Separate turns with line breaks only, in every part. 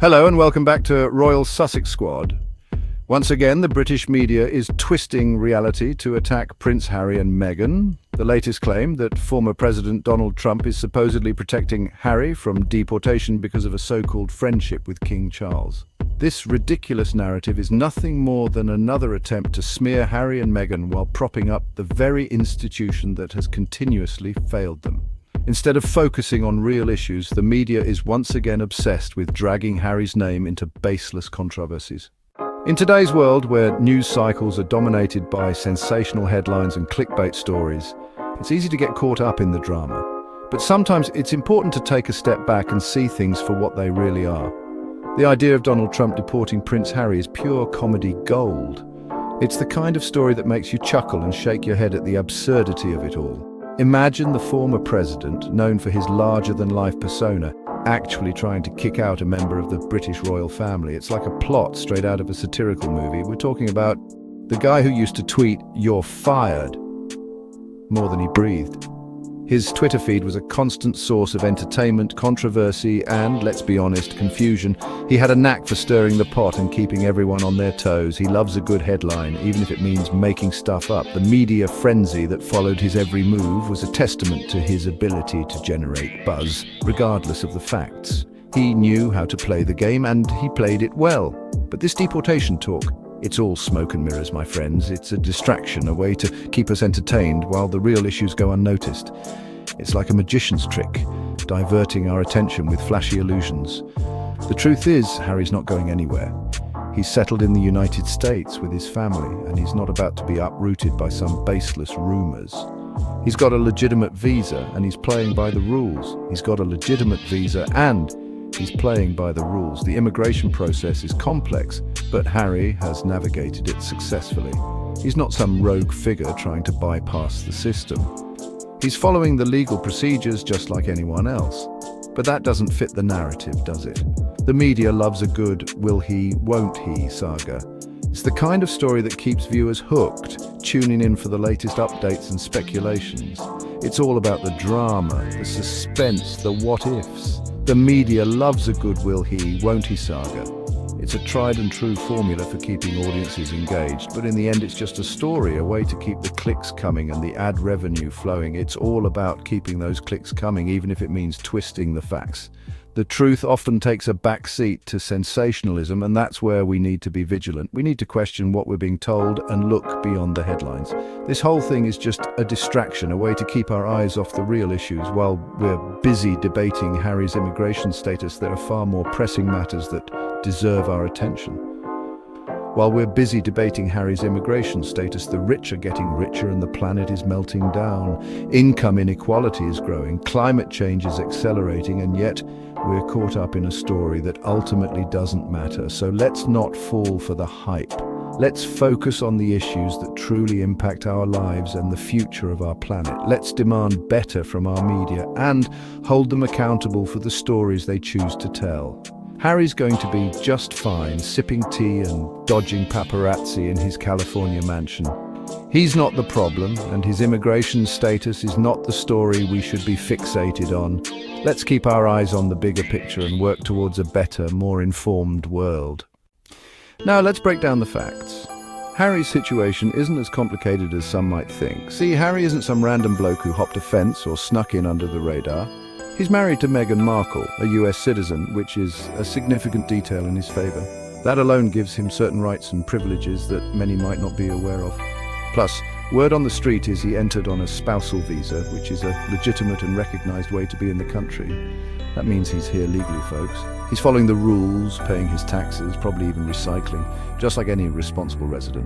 Hello and welcome back to Royal Sussex Squad. Once again, the British media is twisting reality to attack Prince Harry and Meghan. The latest claim that former President Donald Trump is supposedly protecting Harry from deportation because of a so-called friendship with King Charles. This ridiculous narrative is nothing more than another attempt to smear Harry and Meghan while propping up the very institution that has continuously failed them. Instead of focusing on real issues, the media is once again obsessed with dragging Harry's name into baseless controversies. In today's world, where news cycles are dominated by sensational headlines and clickbait stories, it's easy to get caught up in the drama. But sometimes it's important to take a step back and see things for what they really are. The idea of Donald Trump deporting Prince Harry is pure comedy gold. It's the kind of story that makes you chuckle and shake your head at the absurdity of it all. Imagine the former president, known for his larger-than-life persona, actually trying to kick out a member of the British royal family. It's like a plot straight out of a satirical movie. We're talking about the guy who used to tweet, "You're fired," more than he breathed. His Twitter feed was a constant source of entertainment, controversy, and, let's be honest, confusion. He had a knack for stirring the pot and keeping everyone on their toes. He loves a good headline, even if it means making stuff up. The media frenzy that followed his every move was a testament to his ability to generate buzz, regardless of the facts. He knew how to play the game, and he played it well. But this deportation talk, it's all smoke and mirrors, my friends. It's a distraction, a way to keep us entertained while the real issues go unnoticed. It's like a magician's trick, diverting our attention with flashy illusions. The truth is, Harry's not going anywhere. He's settled in the United States with his family, and he's not about to be uprooted by some baseless rumors. He's got a legitimate visa, and he's playing by the rules. He's got a legitimate visa, and he's playing by the rules. The immigration process is complex, but Harry has navigated it successfully. He's not some rogue figure trying to bypass the system. He's following the legal procedures just like anyone else. But that doesn't fit the narrative, does it? The media loves a good will he, won't he saga. It's the kind of story that keeps viewers hooked, tuning in for the latest updates and speculations. It's all about the drama, the suspense, the what-ifs. The media loves a good will he, won't he saga. It's a tried and true formula for keeping audiences engaged, but in the end it's just a story, a way to keep the clicks coming and the ad revenue flowing. It's all about keeping those clicks coming, even if it means twisting the facts. The truth often takes a back seat to sensationalism, and that's where we need to be vigilant. We need to question what we're being told and look beyond the headlines. This whole thing is just a distraction, a way to keep our eyes off the real issues. While we're busy debating Harry's immigration status, there are far more pressing matters that deserve our attention. While we're busy debating Harry's immigration status, the rich are getting richer and the planet is melting down. Income inequality is growing, climate change is accelerating, and yet we're caught up in a story that ultimately doesn't matter. So let's not fall for the hype. Let's focus on the issues that truly impact our lives and the future of our planet. Let's demand better from our media and hold them accountable for the stories they choose to tell. Harry's going to be just fine, sipping tea and dodging paparazzi in his California mansion. He's not the problem, and his immigration status is not the story we should be fixated on. Let's keep our eyes on the bigger picture and work towards a better, more informed world. Now let's break down the facts. Harry's situation isn't as complicated as some might think. See, Harry isn't some random bloke who hopped a fence or snuck in under the radar. He's married to Meghan Markle, a US citizen, which is a significant detail in his favor. That alone gives him certain rights and privileges that many might not be aware of. Plus, word on the street is he entered on a spousal visa, which is a legitimate and recognized way to be in the country. That means he's here legally, folks. He's following the rules, paying his taxes, probably even recycling, just like any responsible resident.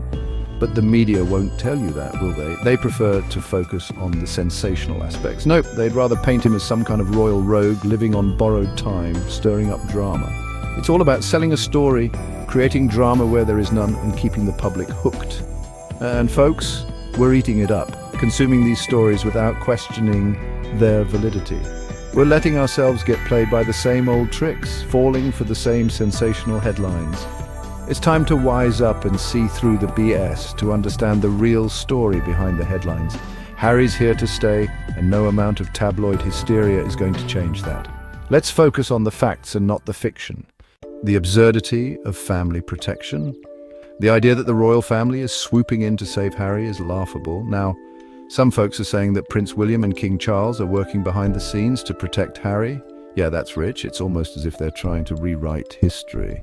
But the media won't tell you that, will they? They prefer to focus on the sensational aspects. Nope, they'd rather paint him as some kind of royal rogue living on borrowed time, stirring up drama. It's all about selling a story, creating drama where there is none, and keeping the public hooked. And folks, we're eating it up, consuming these stories without questioning their validity. We're letting ourselves get played by the same old tricks, falling for the same sensational headlines. It's time to wise up and see through the BS to understand the real story behind the headlines. Harry's here to stay, and no amount of tabloid hysteria is going to change that. Let's focus on the facts and not the fiction. The absurdity of family protection. The idea that the royal family is swooping in to save Harry is laughable. Now, some folks are saying that Prince William and King Charles are working behind the scenes to protect Harry. Yeah, that's rich. It's almost as if they're trying to rewrite history.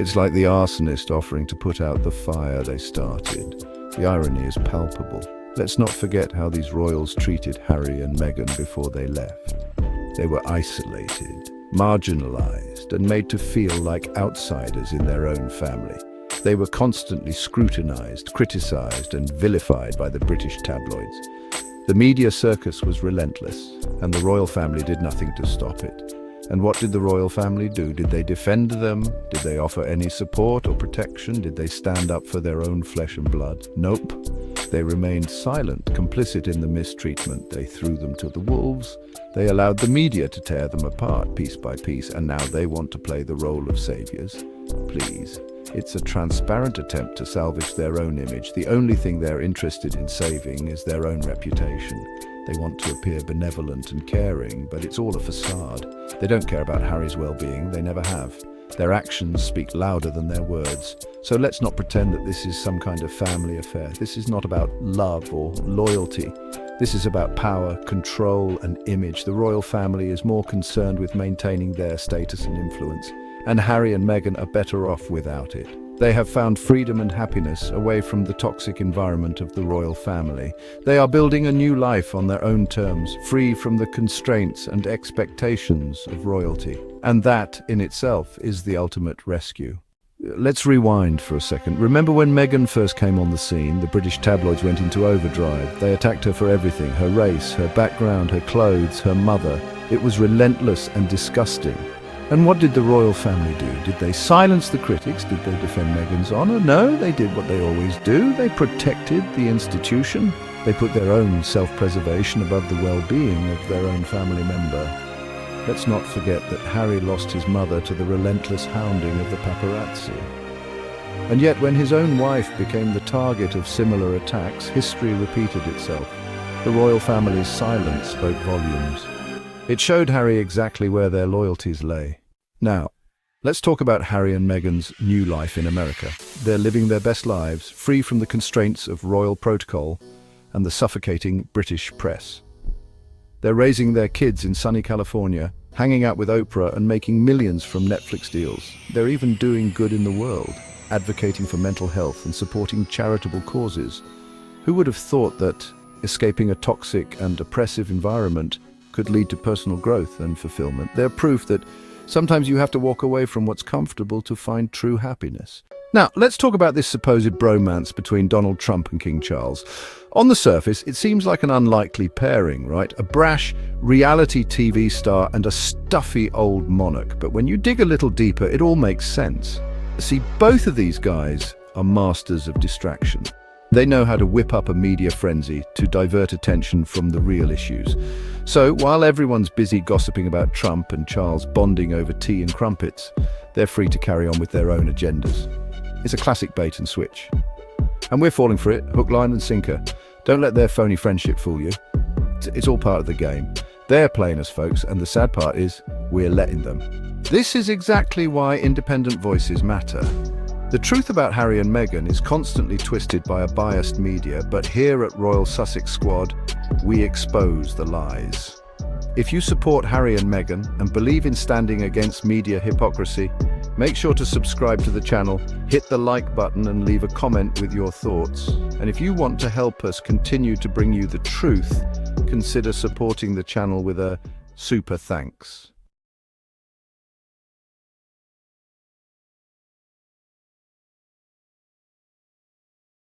It's like the arsonist offering to put out the fire they started. The irony is palpable. Let's not forget how these royals treated Harry and Meghan before they left. They were isolated, marginalized, and made to feel like outsiders in their own family. They were constantly scrutinized, criticized, and vilified by the British tabloids. The media circus was relentless, and the royal family did nothing to stop it. And what did the royal family do? Did they defend them? Did they offer any support or protection? Did they stand up for their own flesh and blood? Nope. They remained silent, complicit in the mistreatment. They threw them to the wolves. They allowed the media to tear them apart piece by piece, and now they want to play the role of saviors. Please. It's a transparent attempt to salvage their own image. The only thing they're interested in saving is their own reputation. They want to appear benevolent and caring, but it's all a facade. They don't care about Harry's well-being, they never have. Their actions speak louder than their words. So let's not pretend that this is some kind of family affair. This is not about love or loyalty. This is about power, control, and image. The royal family is more concerned with maintaining their status and influence, and Harry and Meghan are better off without it. They have found freedom and happiness away from the toxic environment of the royal family. They are building a new life on their own terms, free from the constraints and expectations of royalty. And that, in itself, is the ultimate rescue. Let's rewind for a second. Remember when Meghan first came on the scene, the British tabloids went into overdrive. They attacked her for everything: her race, her background, her clothes, her mother. It was relentless and disgusting. And what did the royal family do? Did they silence the critics? Did they defend Meghan's honor? No, they did what they always do. They protected the institution. They put their own self-preservation above the well-being of their own family member. Let's not forget that Harry lost his mother to the relentless hounding of the paparazzi. And yet, when his own wife became the target of similar attacks, history repeated itself. The royal family's silence spoke volumes. It showed Harry exactly where their loyalties lay. Now, let's talk about Harry and Meghan's new life in America. They're living their best lives, free from the constraints of royal protocol and the suffocating British press. They're raising their kids in sunny California, hanging out with Oprah and making millions from Netflix deals. They're even doing good in the world, advocating for mental health and supporting charitable causes. Who would have thought that escaping a toxic and oppressive environment could lead to personal growth and fulfillment? They're proof that sometimes you have to walk away from what's comfortable to find true happiness. Now, let's talk about this supposed bromance between Donald Trump and King Charles. On the surface, it seems like an unlikely pairing, right? A brash reality TV star and a stuffy old monarch. But when you dig a little deeper, it all makes sense. See, both of these guys are masters of distraction. They know how to whip up a media frenzy to divert attention from the real issues. So, while everyone's busy gossiping about Trump and Charles bonding over tea and crumpets, they're free to carry on with their own agendas. It's a classic bait and switch. And we're falling for it, hook, line and sinker. Don't let their phony friendship fool you. It's all part of the game. They're playing us, folks, and the sad part is, we're letting them. This is exactly why independent voices matter. The truth about Harry and Meghan is constantly twisted by a biased media, but here at Royal Sussex Squad, we expose the lies. If you support Harry and Meghan and believe in standing against media hypocrisy, make sure to subscribe to the channel, hit the like button and leave a comment with your thoughts. And if you want to help us continue to bring you the truth, consider supporting the channel with a super thanks.